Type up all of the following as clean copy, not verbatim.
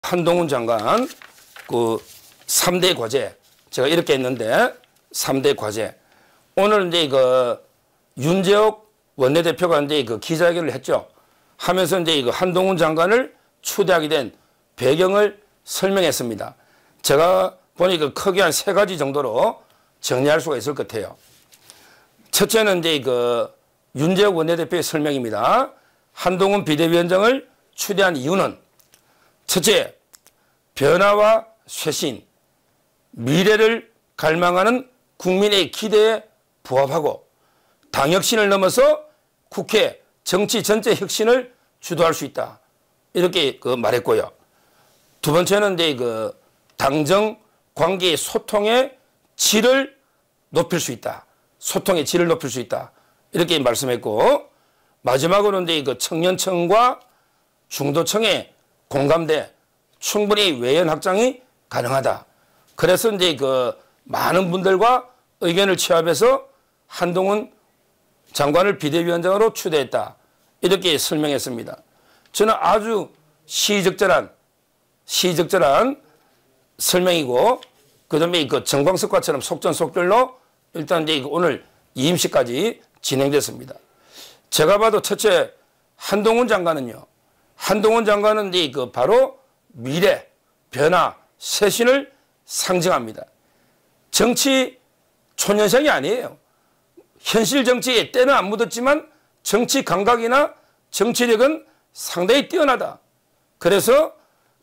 한동훈 장관 그 3대 과제 제가 이렇게 했는데 3대 과제 오늘 이제 그 윤재옥 원내대표가 이제 그 기자회견을 했죠. 하면서 이제 그 한동훈 장관을 추대하게 된 배경을 설명했습니다. 제가 보니 그 크게 한 3가지 정도로 정리할 수가 있을 것 같아요. 첫째는 이제 그 윤재옥 원내대표의 설명입니다. 한동훈 비대위원장을 추대한 이유는 첫째, 변화와 쇄신, 미래를 갈망하는 국민의 기대에 부합하고 당 혁신을 넘어서 국회 정치 전체 혁신을 주도할 수 있다. 이렇게 그 말했고요. 두 번째는 이제 그 당정 관계의 소통의 질을 높일 수 있다. 소통의 질을 높일 수 있다. 이렇게 말씀했고 마지막으로는 이제 그 청년층과 중도층의 공감대 충분히 외연 확장이 가능하다. 그래서 이제 그 많은 분들과 의견을 취합해서 한동훈 장관을 비대위원장으로 추대했다. 이렇게 설명했습니다. 저는 아주 시의적절한 설명이고 그다음에 그 정광석과처럼 속전속결로 일단 이제 오늘 이임식까지 진행됐습니다. 제가 봐도 첫째 한동훈 장관은 이제 그 바로 미래, 변화, 쇄신을 상징합니다. 정치 초년생이 아니에요. 현실 정치에 때는 안 묻었지만 정치 감각이나 정치력은 상당히 뛰어나다. 그래서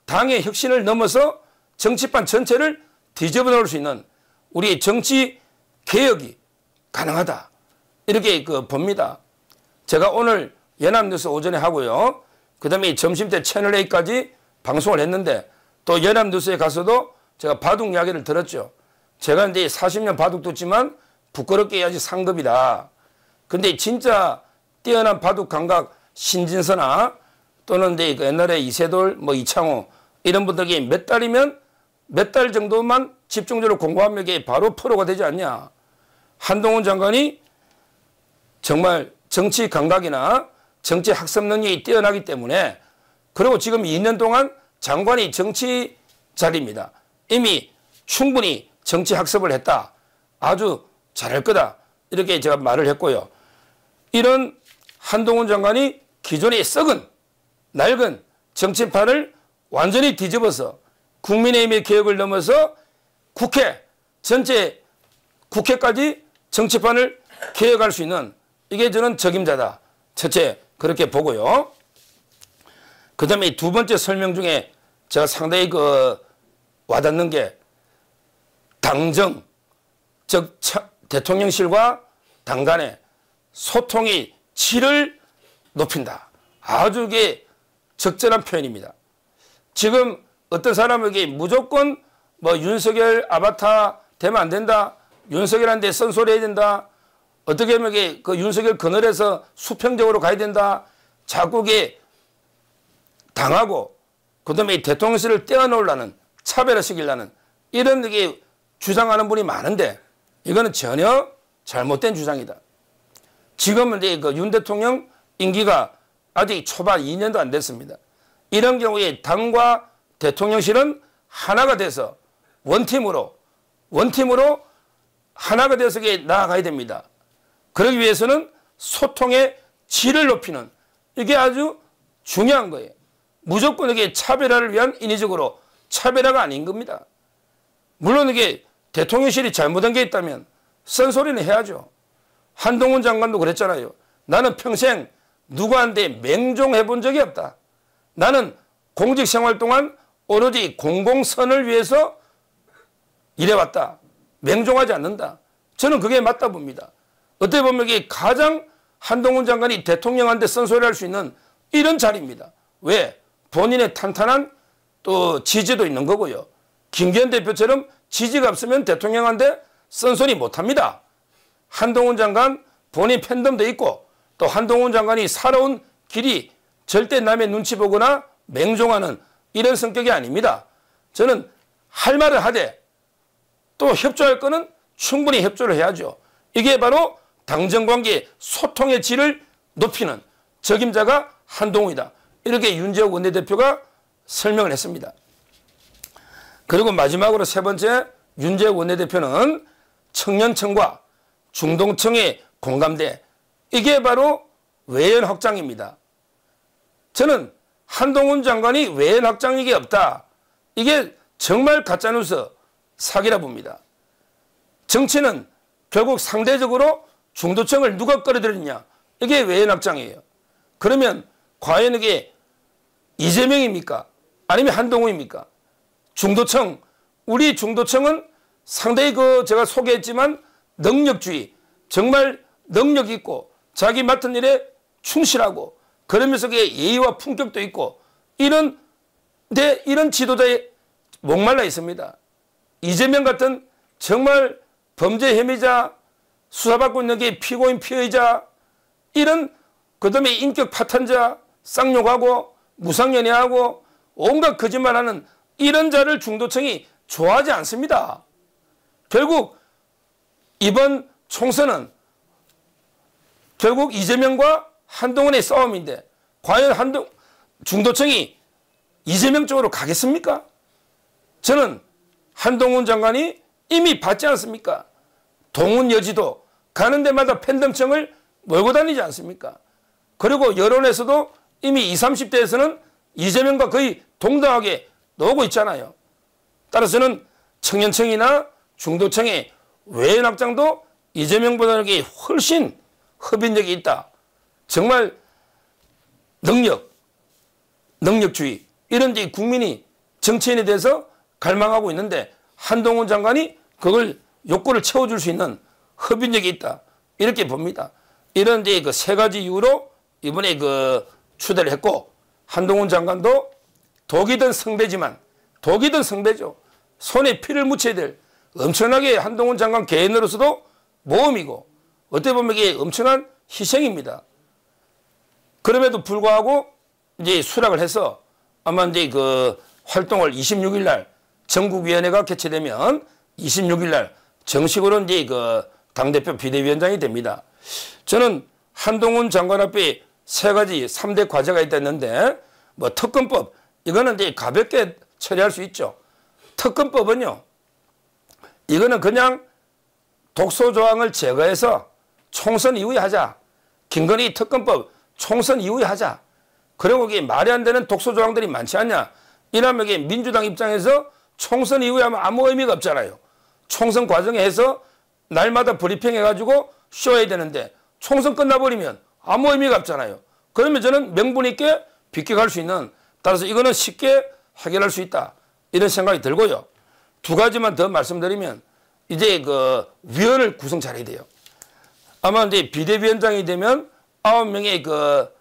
당의 혁신을 넘어서 정치판 전체를 뒤집어 놓을 수 있는 우리의 정치 개혁이 가능하다. 이렇게 그 봅니다. 제가 오늘 연합뉴스 오전에 하고요. 그 다음에 점심때 채널A까지 방송을 했는데 또 연합뉴스에 가서도 제가 바둑 이야기를 들었죠. 제가 이제 40년 바둑 뒀지만 부끄럽게 아직 상급이다. 근데 진짜 뛰어난 바둑 감각 신진서나 또는 이제 그 옛날에 이세돌, 뭐 이창호 이런 분들이 몇 달이면 몇 달 정도만 집중적으로 공부하면 이게 바로 프로가 되지 않냐. 한동훈 장관이 정말 정치 감각이나 정치 학습 능력이 뛰어나기 때문에 그리고 지금 2년 동안 장관이 정치 자리입니다. 이미 충분히 정치 학습을 했다. 아주 잘할 거다. 이렇게 제가 말을 했고요. 이런 한동훈 장관이 기존의 썩은 낡은 정치판을 완전히 뒤집어서 국민의힘의 개혁을 넘어서 국회 전체 국회까지 정치판을 개혁할 수 있는 이게 저는 적임자다. 첫째 그렇게 보고요. 그 다음에 두 번째 설명 중에 제가 상당히 그 와닿는 게 당정 즉 대통령실과 당 간의 소통의 질을 높인다. 아주 이게 적절한 표현입니다. 지금 어떤 사람에게 무조건 뭐 윤석열 아바타 되면 안 된다. 윤석열한테 쓴소리 해야 된다. 어떻게 하면 이게 그 윤석열 그늘에서 수평적으로 가야 된다. 자꾸 이게 당하고 그다음에 대통령실을 떼어놓으려는 차별화시키려는 이런 게 주장하는 분이 많은데 이거는 전혀 잘못된 주장이다. 지금은 이제 그 윤 대통령 임기가 아직 초반 2년도 안 됐습니다. 이런 경우에 당과 대통령실은 하나가 돼서 원팀으로 하나가 돼서 나아가야 됩니다. 그러기 위해서는 소통의 질을 높이는 이게 아주 중요한 거예요. 무조건 이게 차별화를 위한 인위적으로 차별화가 아닌 겁니다. 물론 이게 대통령실이 잘못한 게 있다면 쓴소리는 해야죠. 한동훈 장관도 그랬잖아요. 나는 평생 누구한테 맹종해 본 적이 없다. 나는 공직 생활 동안 오로지 공공선을 위해서 일해왔다. 맹종하지 않는다. 저는 그게 맞다 봅니다. 어떻게 보면 이게 가장 한동훈 장관이 대통령한테 쓴소리할 수 있는 이런 자리입니다. 왜? 본인의 탄탄한 또 지지도 있는 거고요. 김기현 대표처럼 지지가 없으면 대통령한테 쓴소리 못합니다. 한동훈 장관 본인 팬덤도 있고 또 한동훈 장관이 살아온 길이 절대 남의 눈치 보거나 맹종하는 이런 성격이 아닙니다. 저는 할 말을 하되 또 협조할 거는 충분히 협조를 해야죠. 이게 바로 당정관계 소통의 질을 높이는 적임자가 한동훈이다. 이렇게 윤재옥 원내대표가 설명을 했습니다. 그리고 마지막으로 세 번째, 윤재욱 원내대표는 청년층과 중도층의 공감대, 이게 바로 외연 확장입니다. 저는 한동훈 장관이 외연 확장력이 없다, 이게 정말 가짜뉴스 사기라 봅니다. 정치는 결국 상대적으로 중도층을 누가 끌어들이냐, 이게 외연 확장이에요. 그러면 과연 이게 이재명입니까? 아니면 한동훈입니까? 중도층, 우리 중도층은 상당히 제가 소개했지만 능력주의, 정말 능력 있고 자기 맡은 일에 충실하고 그러면서 그게 예의와 품격도 있고 이런 지도자에 목말라 있습니다. 이재명 같은 정말 범죄 혐의자, 수사받고 있는 게 피고인 피의자, 이런 그다음에 인격 파탄자, 쌍욕하고 무상연애하고 온갖 거짓말하는 이런 자를 중도층이 좋아하지 않습니다. 결국 이번 총선은 결국 이재명과 한동훈의 싸움인데 과연 중도층이 이재명 쪽으로 가겠습니까? 저는 한동훈 장관이 이미 받지 않습니까? 동훈 여지도 가는 데마다 팬덤층을 몰고 다니지 않습니까? 그리고 여론에서도 이미 20, 30대에서는 이재명과 거의 동등하게 나오고 있잖아요. 따라서는 청년층이나 중도층의 외연 확장도 이재명보다는 훨씬 흡인력이 있다. 정말 능력주의, 이런 데 국민이 정치인에 대해서 갈망하고 있는데 한동훈 장관이 그걸 욕구를 채워줄 수 있는 흡인력이 있다, 이렇게 봅니다. 이런 데 그 세 가지 이유로 이번에 추대를 했고, 한동훈 장관도 독이든 성배지만, 독이든 성배죠. 손에 피를 묻혀야 될 엄청나게 한동훈 장관 개인으로서도 모험이고 어떻게 보면 이게 엄청난 희생입니다. 그럼에도 불구하고 이제 수락을 해서 아마 이제 활동을 26일 날 전국위원회가 개최되면 26일 날 정식으로 이제 당대표 비대위원장이 됩니다. 저는 한동훈 장관 앞에 세 가지 3대 과제가 있다는데, 뭐 특검법, 이거는 이제 가볍게 처리할 수 있죠. 특검법은요, 이거는 그냥 독소 조항을 제거해서 총선 이후에 하자. 김건희 특검법 총선 이후에 하자. 그리고 이게 말이 안 되는 독소 조항들이 많지 않냐. 이러면 이게 민주당 입장에서 총선 이후에 하면 아무 의미가 없잖아요. 총선 과정에 해서 날마다 브리핑 해가지고 쉬어야 되는데 총선 끝나버리면 아무 의미가 없잖아요. 그러면 저는 명분 있게 비껴갈 수 있는, 따라서 이거는 쉽게 해결할 수 있다, 이런 생각이 들고요. 두 가지만 더 말씀드리면, 이제 위원을 구성 잘해야 돼요. 아마 이제 비대위원장이 되면 9명의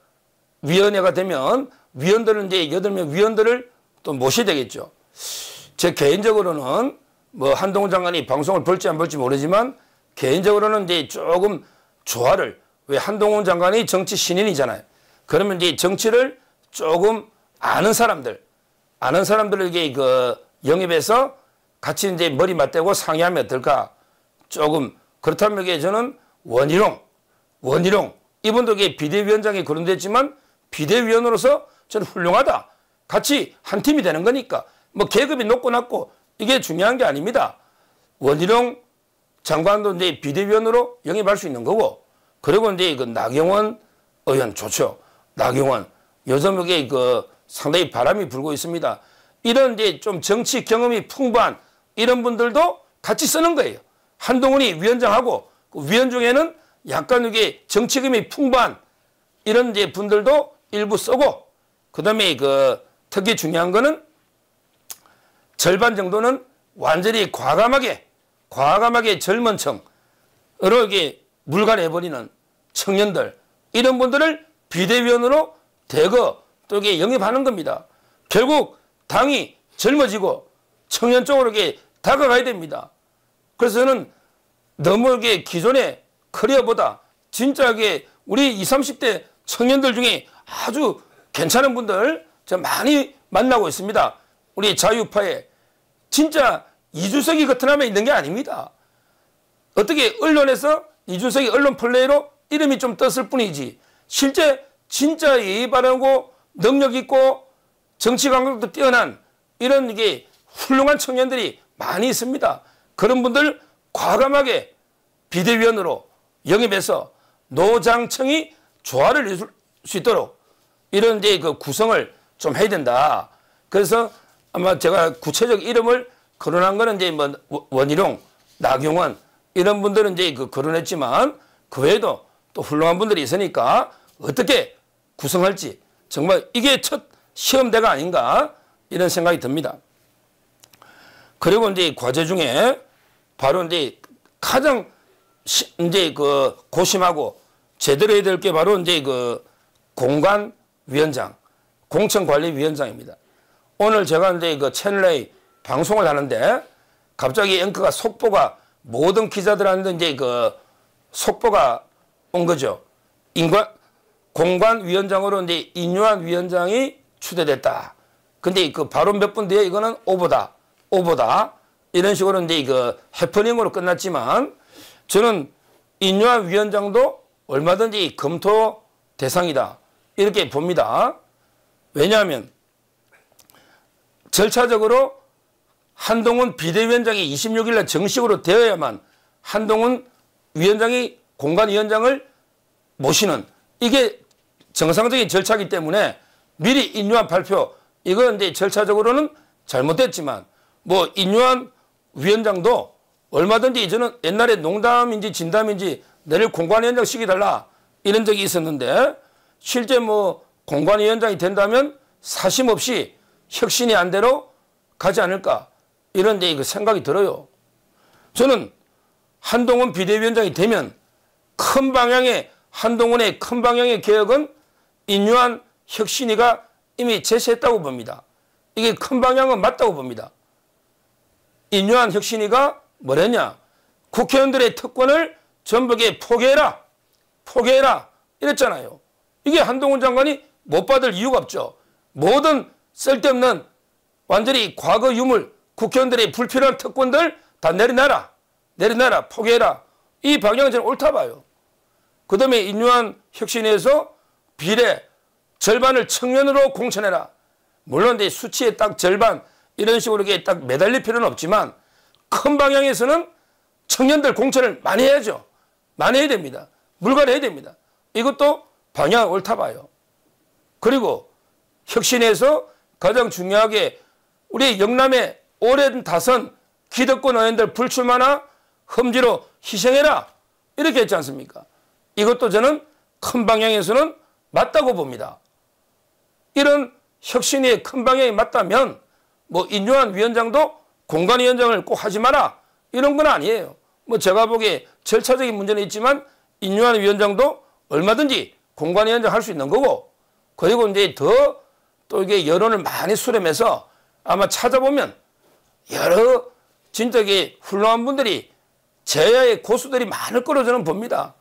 위원회가 되면 위원들은 이제 8명 위원들을 또 모셔야 되겠죠. 제 개인적으로는 뭐 한동훈 장관이 방송을 볼지 안 볼지 모르지만 개인적으로는 이제 조금 조화를, 왜 한동훈 장관이 정치 신인이잖아요. 그러면 이제 정치를 조금 아는 사람들을 이게 영입해서 같이 이제 머리 맞대고 상의하면 어떨까? 조금 그렇다면 이게 저는 원희룡 이분도 이게 비대위원장이 거론됐지만 비대위원으로서 저는 훌륭하다. 같이 한 팀이 되는 거니까 뭐 계급이 높고 낮고 이게 중요한 게 아닙니다. 원희룡 장관도 이제 비대위원으로 영입할 수 있는 거고, 그리고 이제 나경원 의원 좋죠. 나경원 요즘 이게 상당히 바람이 불고 있습니다. 이런 이제 좀 정치 경험이 풍부한 이런 분들도 같이 쓰는 거예요. 한동훈이 위원장하고 그 위원 중에는 약간 이게 정치금이 풍부한 이런 이제 분들도 일부 쓰고, 그다음에 특히 중요한 거는 절반 정도는 완전히 과감하게 젊은 층으로 이게 물갈해버리는 청년들, 이런 분들을 비대위원으로 대거 또 이게 영입하는 겁니다. 결국 당이 젊어지고 청년 쪽으로 이게 다가가야 됩니다. 그래서 저는 너무 이게 기존의 커리어보다 진짜 이게 우리 20, 30대 청년들 중에 아주 괜찮은 분들 제가 많이 만나고 있습니다. 우리 자유파에 진짜 이준석이 같은 함에 있는 게 아닙니다. 어떻게 언론에서 이준석이 언론 플레이로 이름이 좀 떴을 뿐이지 실제 진짜 예의 바르고 능력 있고 정치 감각도 뛰어난 이런 이게 훌륭한 청년들이 많이 있습니다. 그런 분들 과감하게 비대위원으로 영입해서 노장청이 조화를 이룰 수 있도록 이런 이제 그 구성을 좀 해야 된다. 그래서 아마 제가 구체적 이름을 거론한 거는 이제 뭐 원희룡, 나경원 이런 분들은 이제 그 거론했지만 그 외에도 또 훌륭한 분들이 있으니까 어떻게 구성할지 정말 이게 첫 시험대가 아닌가 이런 생각이 듭니다. 그리고 이제 과제 중에 바로 이제 가장 이제 그 고심하고 제대로 해야 될 게 바로 이제 그 공관위원장, 공천관리위원장입니다. 오늘 제가 이제 그 채널A 방송을 하는데 갑자기 앵커가 속보가 모든 기자들한테 이제 그 속보가 온 거죠. 공관위원장으로 이제 인유한 위원장이 추대됐다. 근데 그 바로 몇 분 뒤에 이거는 오보다 이런 식으로 이제 그 해프닝으로 끝났지만 저는 인유한 위원장도 얼마든지 검토 대상이다 이렇게 봅니다. 왜냐하면 절차적으로 한동훈 비대위원장이 26일 날 정식으로 되어야만 한동훈 위원장이 공관위원장을 모시는 이게 정상적인 절차이기 때문에 미리 인유한 발표 이건 이제 절차적으로는 잘못됐지만 뭐 인유한 위원장도 얼마든지 저는 옛날에 농담인지 진담인지 내일 공관위원장 시켜달라 이런 적이 있었는데 실제 뭐 공관위원장이 된다면 사심 없이 혁신이 안 대로 가지 않을까 이런 데 생각이 들어요. 저는 한동훈 비대위원장이 되면 큰 방향의 한동훈의 큰 방향의 개혁은 인유한 혁신위가 이미 제시했다고 봅니다. 이게 큰 방향은 맞다고 봅니다. 인유한 혁신위가 뭐랬냐? 국회의원들의 특권을 전부에 포기해라 이랬잖아요. 이게 한동훈 장관이 못 받을 이유가 없죠. 모든 쓸데없는 완전히 과거 유물 국회의원들의 불필요한 특권들 다 내려놔라 포기해라. 이 방향은 저는 옳다 봐요. 그 다음에 인유한 혁신위에서 비례 절반을 청년으로 공천해라. 물론 내 수치의 딱 절반 이런 식으로 이렇게 딱 매달릴 필요는 없지만 큰 방향에서는 청년들 공천을 많이 해야죠. 많이 해야 됩니다. 물갈해야 됩니다. 이것도 방향 옳다 봐요. 그리고 혁신에서 가장 중요하게 우리 영남의 오랜 다선 기득권 의원들 불출마나 험지로 희생해라 이렇게 했지 않습니까? 이것도 저는 큰 방향에서는 맞다고 봅니다. 이런 혁신의 큰 방향이 맞다면 뭐 인유한 위원장도 공관위원장을 꼭 하지 마라 이런 건 아니에요. 뭐 제가 보기에 절차적인 문제는 있지만 인유한 위원장도 얼마든지 공관위원장 할 수 있는 거고 그리고 이제 더 또 이게 여론을 많이 수렴해서 아마 찾아보면 여러 진짜 이게 훌륭한 분들이 제야의 고수들이 많을 거로 저는 봅니다.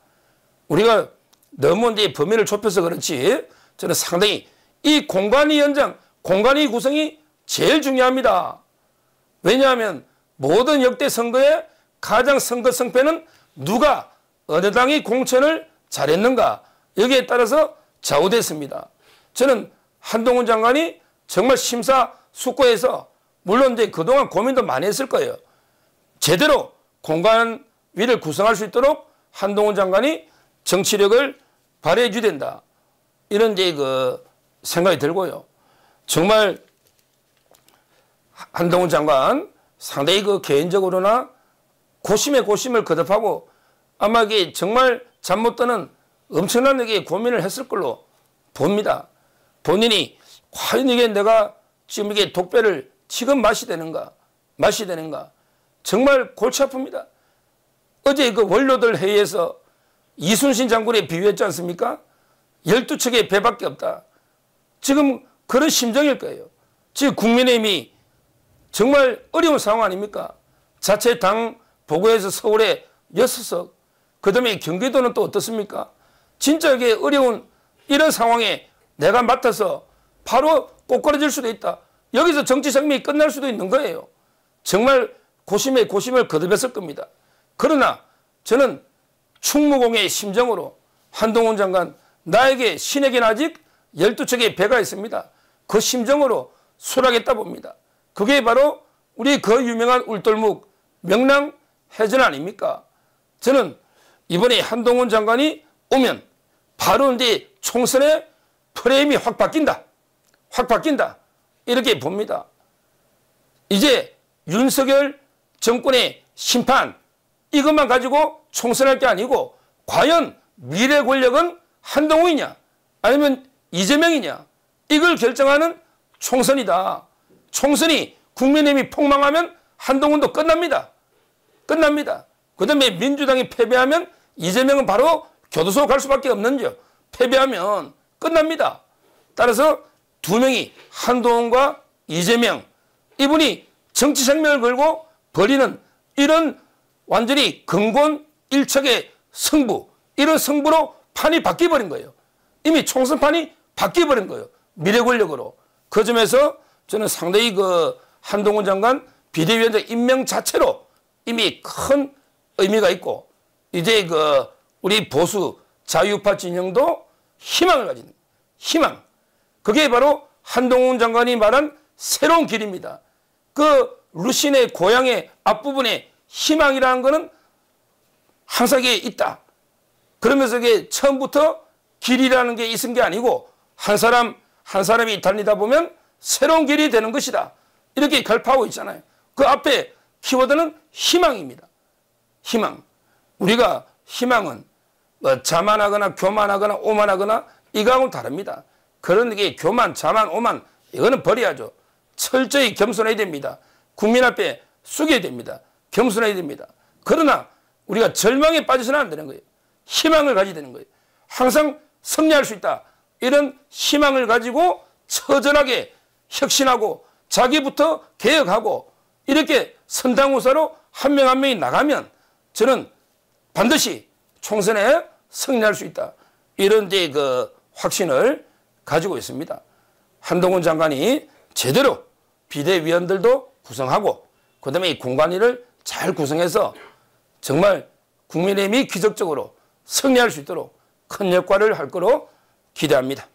우리가 너무 이제 범위를 좁혀서 그렇지 저는 상당히 이 공관위원장, 공관위 구성이 제일 중요합니다. 왜냐하면 모든 역대 선거의 가장 선거 승패는 누가 어느 당이 공천을 잘했는가 여기에 따라서 좌우됐습니다. 저는 한동훈 장관이 정말 심사숙고해서 물론 이제 그동안 고민도 많이 했을 거예요. 제대로 공관위를 구성할 수 있도록 한동훈 장관이 정치력을 발휘해 줘야 된다. 이런 이제 그 생각이 들고요. 정말 한동훈 장관 상당히 그 개인적으로나 고심에 고심을 거듭하고 아마 이게 정말 잠 못 드는 엄청나게 고민을 했을 걸로 봅니다. 본인이 과연 이게 내가 지금 이게 독배를 지금 맛이 되는가 정말 골치 아픕니다. 어제 그 원로들 회의에서 이순신 장군에 비유했지 않습니까? 12척의 배밖에 없다. 지금 그런 심정일 거예요. 지금 국민의힘이 정말 어려운 상황 아닙니까? 자체 당 보고에서 서울에 6석, 그 다음에 경기도는 또 어떻습니까? 진짜 이게 어려운 이런 상황에 내가 맡아서 바로 꼬꾸라질 수도 있다. 여기서 정치 생명이 끝날 수도 있는 거예요. 정말 고심에 고심을 거듭했을 겁니다. 그러나 저는 충무공의 심정으로 한동훈 장관 나에게 신에게는 아직 12척의 배가 있습니다. 그 심정으로 수락했다 봅니다. 그게 바로 우리 그 유명한 울돌목 명랑해전 아닙니까? 저는 이번에 한동훈 장관이 오면 바로 이제 총선의 프레임이 확 바뀐다. 확 바뀐다. 이렇게 봅니다. 이제 윤석열 정권의 심판 이것만 가지고 총선할 게 아니고 과연 미래 권력은 한동훈이냐 아니면 이재명이냐 이걸 결정하는 총선이다. 총선이 국민의힘이 폭망하면 한동훈도 끝납니다. 끝납니다. 그 다음에 민주당이 패배하면 이재명은 바로 교도소 갈 수밖에 없는 죠. 패배하면 끝납니다. 따라서 두 명이 한동훈과 이재명 이분이 정치 생명을 걸고 벌이는 이런 완전히 근본일척의 승부 이런 승부로 판이 바뀌어버린 거예요. 이미 총선판이 바뀌어버린 거예요. 미래 권력으로. 그 점에서 저는 상당히 그 한동훈 장관 비대위원장 임명 자체로 이미 큰 의미가 있고 이제 그 우리 보수 자유우파 진영도 희망을 가지는 거예요. 희망. 그게 바로 한동훈 장관이 말한 새로운 길입니다. 그 루신의 고향의 앞부분에 희망이라는 것은 항상 이게 있다. 그러면서 이게 처음부터 길이라는 게 있은 게 아니고 한 사람이 달리다 보면 새로운 길이 되는 것이다. 이렇게 결파하고 있잖아요. 그 앞에 키워드는 희망입니다. 희망. 우리가 희망은 뭐 자만하거나 교만하거나 오만하거나 이거하고는 다릅니다. 그런 게 교만, 자만, 오만 이거는 버려야죠. 철저히 겸손해야 됩니다. 국민 앞에 숙여야 됩니다. 겸손해야 됩니다. 그러나 우리가 절망에 빠져서는 안 되는 거예요. 희망을 가져야 되는 거예요. 항상 승리할 수 있다. 이런 희망을 가지고 처절하게 혁신하고 자기부터 개혁하고 이렇게 선당우사로 한 명 한 명이 나가면 저는 반드시 총선에 승리할 수 있다. 이런 이제 그 확신을 가지고 있습니다. 한동훈 장관이 제대로 비대위원들도 구성하고 그다음에 이 공관위를 잘 구성해서 정말 국민의힘이 기적적으로 승리할 수 있도록 큰 역할을 할 거로 기대합니다.